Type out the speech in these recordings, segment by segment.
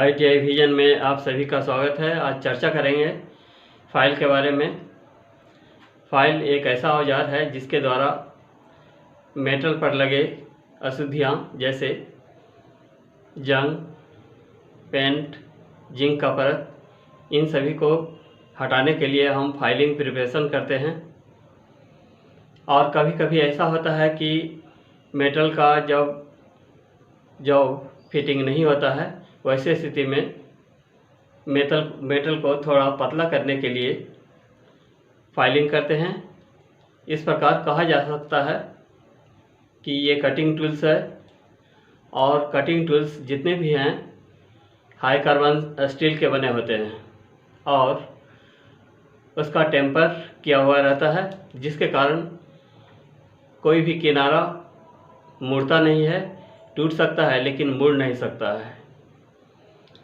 ITI vision में आप सभी का स्वागत है। आज चर्चा करेंगे फाइल के बारे में। फाइल एक ऐसा औजार है जिसके द्वारा मेटल पर लगे अशुद्धियाँ जैसे जंग, पेंट, जिंक का परत, इन सभी को हटाने के लिए हम फाइलिंग प्रिपरेशन करते हैं। और कभी कभी ऐसा होता है कि मेटल का जब फिटिंग नहीं होता है, वैसे स्थिति में मेटल को थोड़ा पतला करने के लिए फाइलिंग करते हैं। इस प्रकार कहा जा सकता है कि ये कटिंग टूल्स है, और कटिंग टूल्स जितने भी हैं हाई कार्बन स्टील के बने होते हैं और उसका टेम्पर किया हुआ रहता है, जिसके कारण कोई भी किनारा मुड़ता नहीं है। टूट सकता है लेकिन मुड़ नहीं सकता है।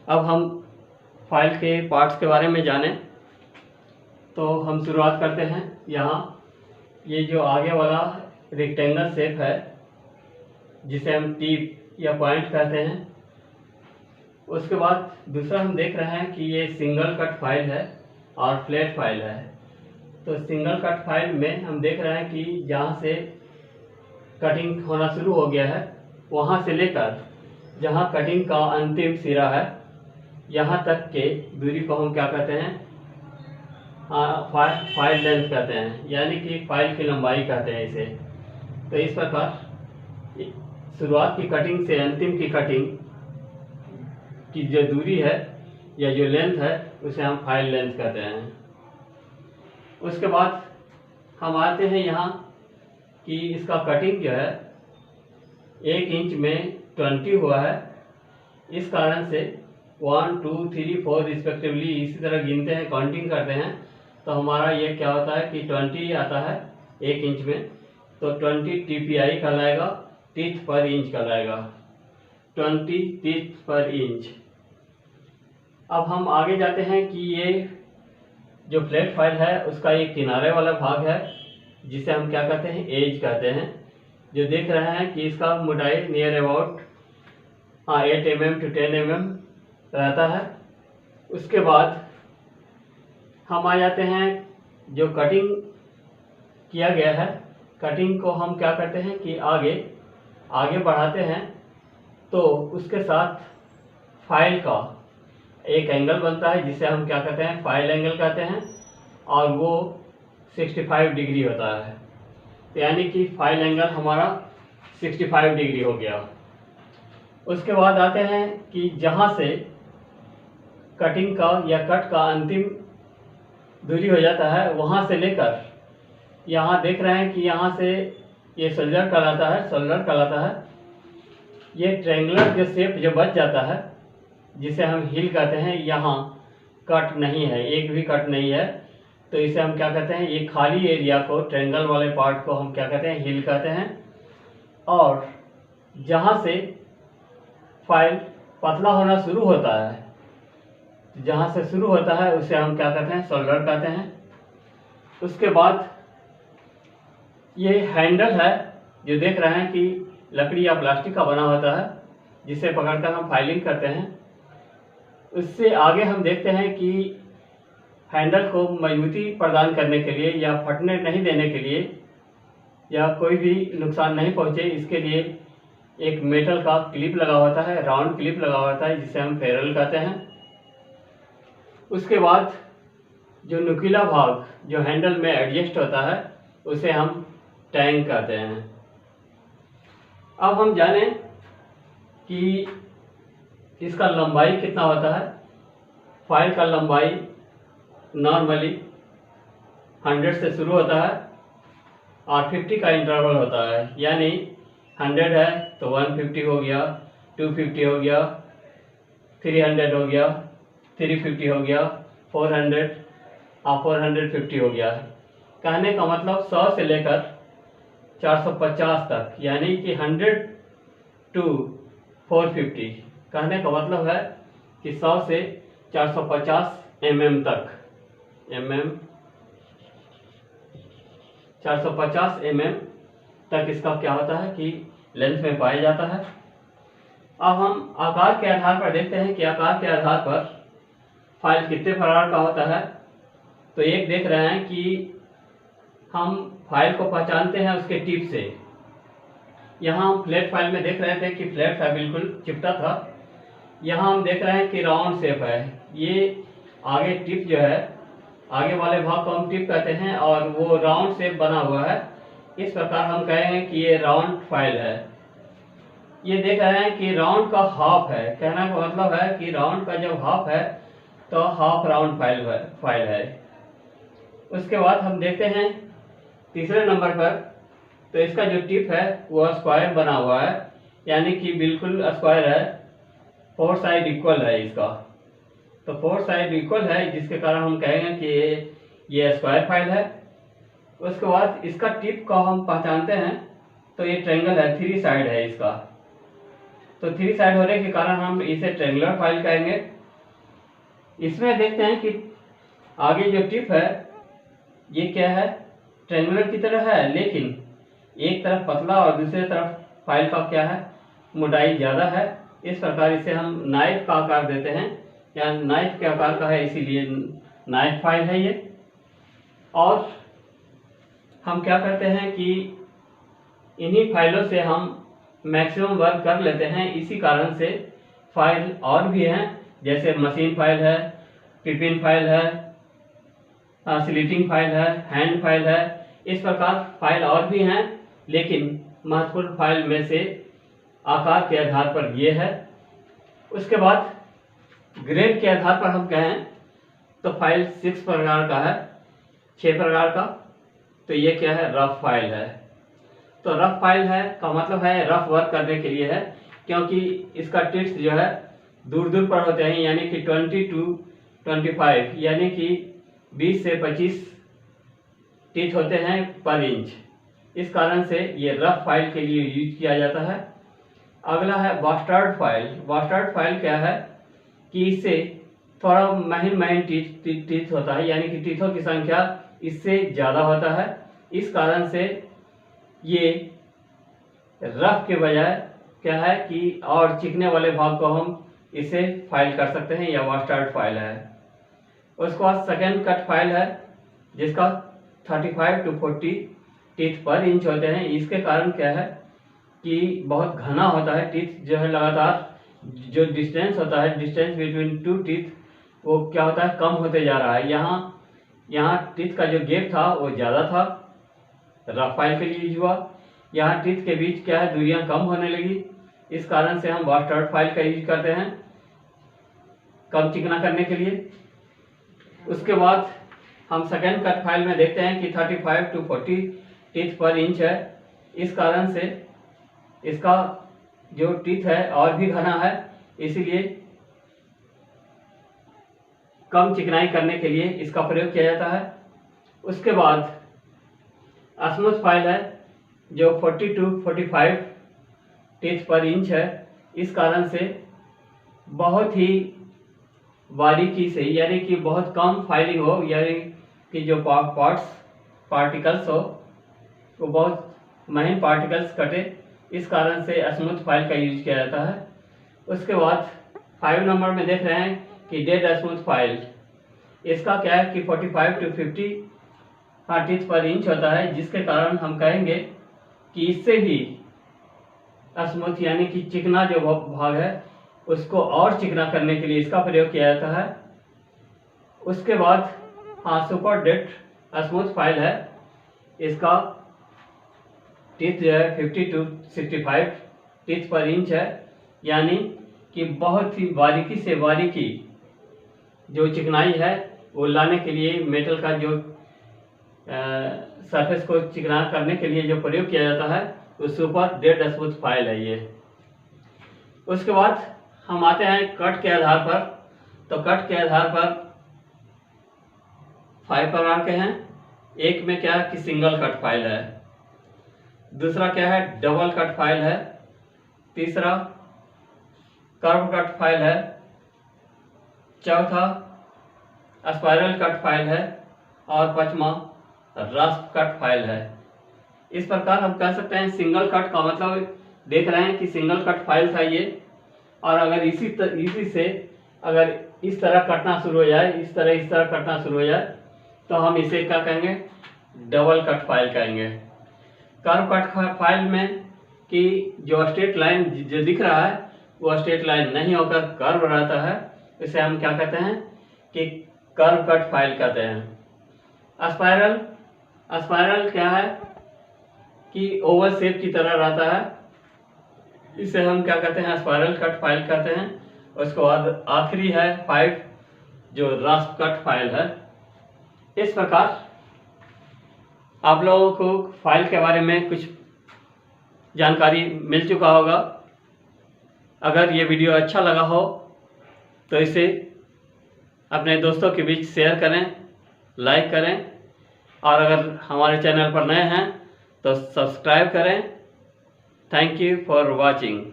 अब हम फाइल के पार्ट्स के बारे में जानें तो हम शुरुआत करते हैं। यहाँ ये जो आगे वाला रेक्टेंगल शेप है जिसे हम टिप या पॉइंट कहते हैं, उसके बाद दूसरा हम देख रहे हैं कि ये सिंगल कट फाइल है और फ्लैट फाइल है। तो सिंगल कट फाइल में हम देख रहे हैं कि जहाँ से कटिंग होना शुरू हो गया है वहाँ से लेकर जहाँ कटिंग का अंतिम सिरा है यहाँ तक के दूरी को हम क्या कहते हैं, फाइल लेंथ कहते हैं, यानी कि फाइल की लंबाई कहते हैं इसे। तो इस प्रकार शुरुआत की कटिंग से अंतिम की कटिंग की जो दूरी है या जो लेंथ है उसे हम फाइल लेंथ कहते हैं। उसके बाद हम आते हैं यहाँ कि इसका कटिंग जो है 1 इंच में 20 हुआ है। इस कारण से 1, 2, 3, 4 रिस्पेक्टिवली इसी तरह गिनते हैं, काउंटिंग करते हैं। तो हमारा ये क्या होता है कि 20 आता है 1 इंच में, तो 20 TPI कहलाएगा, टीथ पर इंच कहलाएगा, 20 टीथ पर इंच। अब हम आगे जाते हैं कि ये जो फ्लैट फाइल है उसका एक किनारे वाला भाग है जिसे हम क्या कहते हैं, एज कहते हैं। जो देख रहे हैं कि इसका मोटाई near about 8 mm to 10 mm रहता है। उसके बाद हम आ जाते हैं जो कटिंग किया गया है, कटिंग को हम क्या करते हैं कि आगे बढ़ाते हैं। तो उसके साथ फाइल का एक एंगल बनता है जिसे हम क्या कहते हैं, फाइल एंगल कहते हैं, और वो 65 डिग्री होता है। यानी कि फाइल एंगल हमारा 65 डिग्री हो गया। उसके बाद आते हैं कि जहाँ से कटिंग का या कट का अंतिम दूरी हो जाता है वहाँ से लेकर यहाँ देख रहे हैं कि यहाँ से ये शोल्डर कहलाता है। ये ट्रायंगुलर जो शेप जो बच जाता है जिसे हम हिल कहते हैं, यहाँ कट नहीं है, एक भी कट नहीं है, तो इसे हम क्या कहते हैं, ये खाली एरिया को, ट्रायंगल वाले पार्ट को हम क्या कहते हैं, हिल कहते हैं। और जहाँ से फाइल पतला होना शुरू होता है, जहाँ से शुरू होता है उसे हम क्या कहते हैं, शोल्डर कहते हैं। उसके बाद ये हैंडल है जो देख रहे हैं कि लकड़ी या प्लास्टिक का बना होता है जिसे पकड़कर हम फाइलिंग करते हैं। उससे आगे हम देखते हैं कि हैंडल को मजबूती प्रदान करने के लिए या फटने नहीं देने के लिए या कोई भी नुकसान नहीं पहुंचे, इसके लिए एक मेटल का क्लिप लगा होता है, राउंड क्लिप लगा होता है जिसे हम फेरल कहते हैं। उसके बाद जो नुकीला भाग जो हैंडल में एडजस्ट होता है उसे हम टैंग कहते हैं। अब हम जानें कि इसका लंबाई कितना होता है। फाइल का लंबाई नॉर्मली 100 से शुरू होता है और 50 का इंटरवल होता है, यानी 100 है तो 150 हो गया, 250 हो गया, 300 हो गया, 350 हो गया, 400 और 450 हो गया। कहने का मतलब 100 से लेकर 450 तक, यानी कि 100 to 450। कहने का मतलब है कि 100 से 450 mm तक, 450 mm तक इसका क्या होता है कि लेंथ में पाया जाता है। अब हम आकार के आधार पर देखते हैं कि आकार के आधार पर फाइल कितने प्रकार का होता है। तो एक देख रहे हैं कि हम फाइल को पहचानते हैं उसके टिप से। यहाँ हम फ्लैट फाइल में देख रहे थे कि फ्लैट था, बिल्कुल चिपटा था। यहाँ हम देख रहे हैं कि राउंड शेप है। ये आगे टिप जो है, आगे वाले भाग को हम टिप कहते हैं और वो राउंड शेप बना हुआ है। इस प्रकार हम कहेंगे कि ये राउंड फाइल है। ये देख रहे हैं कि राउंड का हाफ है, कहने का मतलब है कि राउंड का जब हाफ है तो हाफ राउंड फाइल है। उसके बाद हम देखते हैं तीसरे नंबर पर, तो इसका जो टिप है वो स्क्वायर बना हुआ है, यानी कि बिल्कुल स्क्वायर है, 4 साइड इक्वल है इसका। तो 4 साइड इक्वल है, जिसके कारण हम कहेंगे कि ये स्क्वायर फाइल है। उसके बाद इसका टिप को हम पहचानते हैं, तो ये ट्रायंगल है, 3 साइड है इसका। तो 3 साइड होने के कारण हम इसे ट्रायंगुलर फाइल कहेंगे। इसमें देखते हैं कि आगे जो टिप है ये क्या है, ट्रायंगुलर की तरह है, लेकिन एक तरफ पतला और दूसरी तरफ फाइल का क्या है, मोटाई ज़्यादा है। इस प्रकार इसे हम नाइफ का आकार देते हैं, या नाइफ के आकार का है, इसीलिए नाइफ फाइल है ये। और हम क्या करते हैं कि इन्हीं फाइलों से हम मैक्सिमम वर्क कर लेते हैं। इसी कारण से फाइल और भी हैं, जैसे मशीन फाइल है, पिपिन फाइल है, स्लिटिंग फाइल है, हैंड फाइल है। इस प्रकार फाइल और भी हैं, लेकिन महत्वपूर्ण फाइल में से आकार के आधार पर ये है। उसके बाद ग्रेड के आधार पर हम कहें तो फाइल 6 प्रकार का है, 6 प्रकार का। तो ये क्या है, रफ फाइल है। तो रफ फाइल है का मतलब है रफ वर्क करने के लिए है, क्योंकि इसका टिप्स जो है दूर दूर पर होते हैं, यानी कि 20 to 25, यानी कि 20 से 25 टिच होते हैं पर इंच। इस कारण से ये रफ फाइल के लिए यूज किया जाता है। अगला है बास्टर्ड फाइल। बास्टर्ड फाइल क्या है कि इससे थोड़ा महीन टीथ होता है, यानी कि टीथों की संख्या इससे ज़्यादा होता है। इस कारण से ये रफ के बजाय क्या है कि और चिकने वाले भाग को हम इसे फाइल कर सकते हैं, या बास्टर्ड फाइल है। उसके बाद सेकेंड कट फाइल है, जिसका 35 to 40 टीथ पर इंच होते हैं। इसके कारण क्या है कि बहुत घना होता है टीथ जो है, लगातार जो डिस्टेंस होता है, डिस्टेंस बिटवीन 2 टीथ, वो क्या होता है, कम होते जा रहा है। यहाँ टीथ का जो गैप था वो ज़्यादा था, रफ फाइल के लिए यूज हुआ। यहाँ टीथ के बीच क्या है, दूरियां कम होने लगी। इस कारण से हम बास्टर्ड फाइल का यूज करते हैं कम चिकना करने के लिए। उसके बाद हम सेकेंड कट फाइल में देखते हैं कि 35 to 40 टीथ पर इंच है। इस कारण से इसका जो टीथ है और भी घना है, इसीलिए कम चिकनाई करने के लिए इसका प्रयोग किया जाता है। उसके बाद स्मूथ फाइल है, जो 40 to 45 टीथ पर इंच है। इस कारण से बहुत ही बारीकी से, यानी कि बहुत कम फाइलिंग हो, यानी कि जो पार्टिकल्स हो वो बहुत महीन पार्टिकल्स कटे। इस कारण से स्मूथ फाइल का यूज किया जाता है। उसके बाद 5 नंबर में देख रहे हैं कि डेड स्मूथ फाइल। इसका क्या है कि 45 to 50 टीथ पर इंच होता है, जिसके कारण हम कहेंगे कि इससे भी स्मूथ यानी कि चिकना जो भाग है उसको और चिकना करने के लिए इसका प्रयोग किया जाता है। उसके बाद सुपर डेड स्मूथ फाइल है। इसका टीथ जो है 50 to 65 टीथ पर इंच है, यानी कि बहुत ही बारीकी से बारीकी जो चिकनाई है वो लाने के लिए मेटल का जो सरफेस को चिकना करने के लिए जो प्रयोग किया जाता है वो सुपर डेड स्मूथ फाइल है ये। उसके बाद हम आते हैं कट के आधार पर। तो कट के आधार पर 5 प्रकार के हैं। एक में क्या है कि सिंगल कट फाइल है, दूसरा क्या है डबल कट फाइल है, तीसरा कर्व कट फाइल है, चौथा स्पाइरल कट फाइल है, और पांचवा रास्प कट फाइल है। इस प्रकार हम कह सकते हैं सिंगल कट का मतलब देख रहे हैं कि सिंगल कट फाइल था ये, और अगर इसी से अगर इस तरह कटना शुरू हो जाए, इस तरह कटना शुरू हो जाए, तो हम इसे क्या कहेंगे, डबल कट फाइल कहेंगे। कर्व कट फाइल में कि जो स्ट्रेट लाइन जो दिख रहा है वो स्ट्रेट लाइन नहीं होकर कर्व रहता है, इसे हम क्या कहते हैं कि कर्व कट फाइल कहते हैं। स्पाइरल क्या है कि ओवल शेप की तरह रहता है, इसे हम क्या कहते हैं, स्पाइरल कट फाइल कहते हैं। उसके बाद आखिरी है पाइप, जो रास्प कट फाइल है। इस प्रकार आप लोगों को फाइल के बारे में कुछ जानकारी मिल चुका होगा। अगर ये वीडियो अच्छा लगा हो तो इसे अपने दोस्तों के बीच शेयर करें, लाइक करें, और अगर हमारे चैनल पर नए हैं तो सब्सक्राइब करें। Thank you for watching.